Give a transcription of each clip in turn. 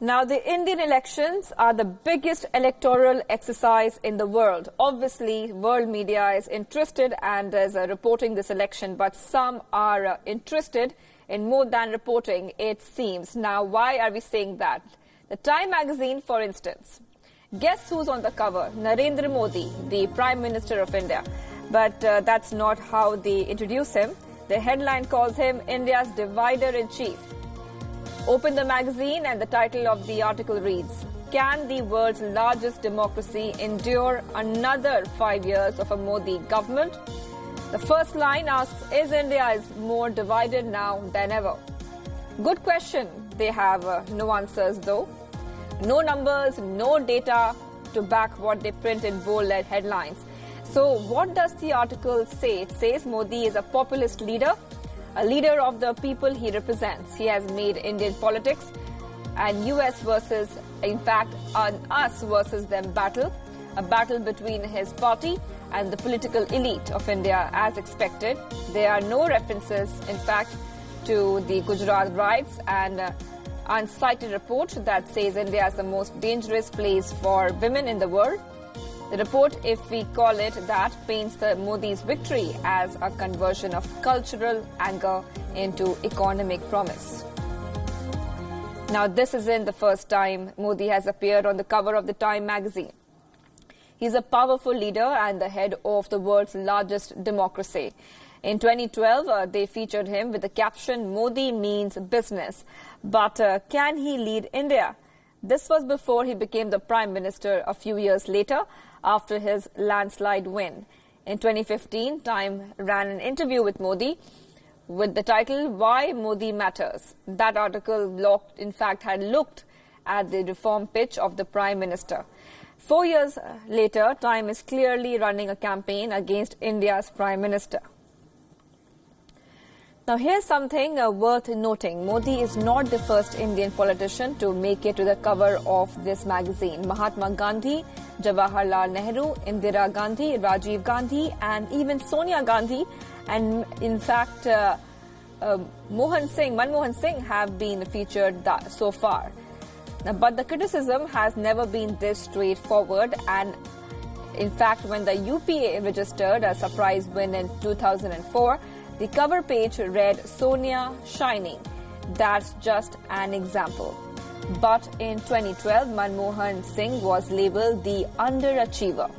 Now, the Indian elections are the biggest electoral exercise in the world. Obviously, world media is interested and is reporting this election, but some are interested in more than reporting, it seems. Now, why are we saying that? The Time magazine, for instance. Guess who's on the cover? Narendra Modi, the Prime Minister of India. But that's not how they introduce him. The headline calls him India's divider-in-chief. Open the magazine and the title of the article reads, "Can the world's largest democracy endure another 5 years of a Modi government?" The first line asks, is India more divided now than ever? Good question. They have no answers though. No numbers, no data to back what they print in bold headlines. So what does the article say? It says Modi is a populist leader, a leader of the people he represents. He has made Indian politics and US versus, in fact, an us versus them battle, a battle between his party and the political elite of India as expected. There are no references, in fact, to the Gujarat riots and uncited report that says India is the most dangerous place for women in the world. The report, if we call it that, paints the Modi's victory as a conversion of cultural anger into economic promise. Now, this isn't the first time Modi has appeared on the cover of the Time magazine. He's a powerful leader and the head of the world's largest democracy. In 2012, they featured him with the caption, "Modi means business." But can he lead India? This was before he became the Prime Minister a few years later, after his landslide win. In 2015, Time ran an interview with Modi with the title, "Why Modi Matters." That article, in fact, had looked at the reform pitch of the Prime Minister. 4 years later, Time is clearly running a campaign against India's Prime Minister. Now, here's something worth noting. Modi is not the first Indian politician to make it to the cover of this magazine. Mahatma Gandhi, Jawaharlal Nehru, Indira Gandhi, Rajiv Gandhi, and even Sonia Gandhi, and in fact, Manmohan Singh have been featured so far. Now, but the criticism has never been this straightforward, and in fact, when the UPA registered a surprise win in 2004, the cover page read "Sonia Shining." That's just an example. But in 2012, Manmohan Singh was labeled the underachiever.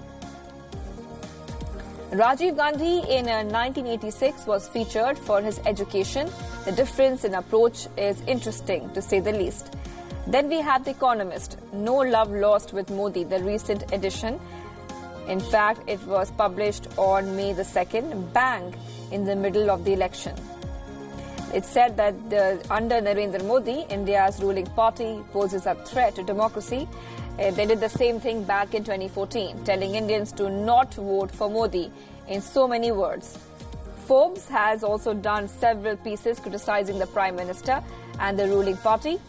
Rajiv Gandhi in 1986 was featured for his education. The difference in approach is interesting, to say the least. Then we have The Economist, "No Love Lost with Modi," the recent edition. In fact, it was published on May the 2nd, bang in the middle of the election. It said that under Narendra Modi, India's ruling party poses a threat to democracy. They did the same thing back in 2014, telling Indians to not vote for Modi in so many words. Forbes has also done several pieces criticizing the Prime Minister and the ruling party.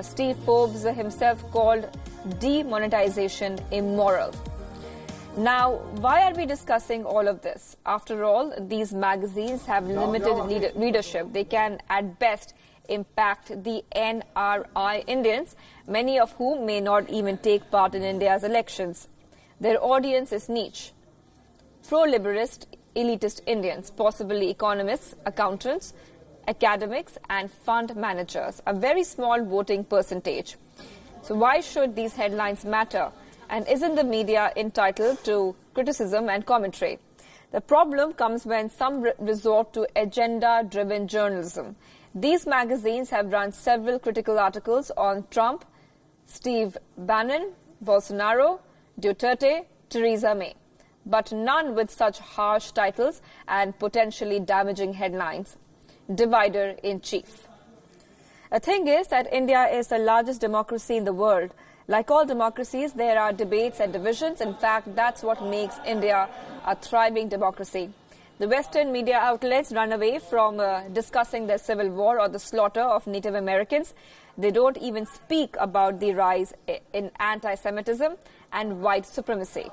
Steve Forbes himself called demonetization immoral. Now, why are we discussing all of this? After all, these magazines have limited readership. They can, at best, impact the NRI Indians, many of whom may not even take part in India's elections. Their audience is niche. Pro-liberalist, elitist Indians, possibly economists, accountants, academics, and fund managers, a very small voting percentage. So why should these headlines matter? And isn't the media entitled to criticism and commentary? The problem comes when some resort to agenda-driven journalism. These magazines have run several critical articles on Trump, Steve Bannon, Bolsonaro, Duterte, Theresa May, but none with such harsh titles and potentially damaging headlines. Divider-in-chief. The thing is that India is the largest democracy in the world. Like all democracies, there are debates and divisions. In fact, that's what makes India a thriving democracy. The Western media outlets run away from discussing the civil war or the slaughter of Native Americans. They don't even speak about the rise in anti-Semitism and white supremacy.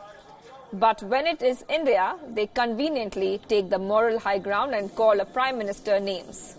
But when it is India, they conveniently take the moral high ground and call a prime minister names.